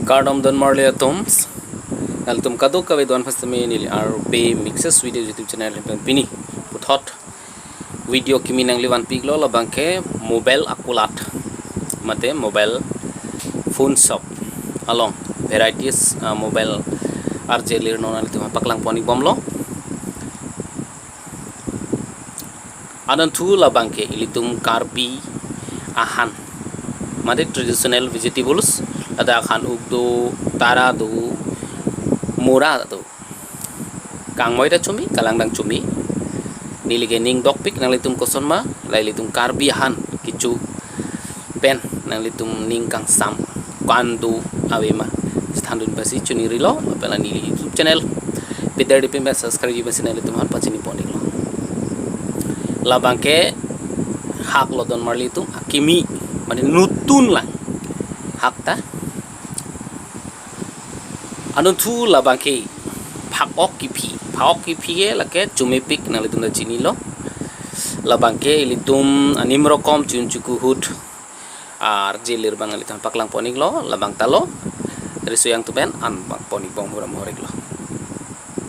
Cardom don marle atoms nal tum kadu kawe don fastame nil RP mixes video YouTube channel pen pini puthot video kimi nangli wan piglo la bangke mobile akulat mate mobile phone shop along varieties mobile arjelir nonal tum paklang poni bomlo adan thu la bangke ilitum karpi ahan mate traditional vegetables ada khan ugdo tara do mura do kang moida chumi kalangdang chumi nilige ning dokpik nang litum kosonma lai litum karbihan kicu pen nang litum ning kang sam kandu awema standun basi chuni rilo pela nili YouTube channel pidari pemba subscribe basi nang litum han pachini ponilo labangke hak lodon marlitum akimi mane nutun lang hakta anu thu labangke phakok kipi ge lake chumepik nang litum da chini lo labangke litum anim rokom chunchuku hut ar jelir bang litum paklang poning lo labang talo dari suyang tu ben an bang poning bang muram horek lo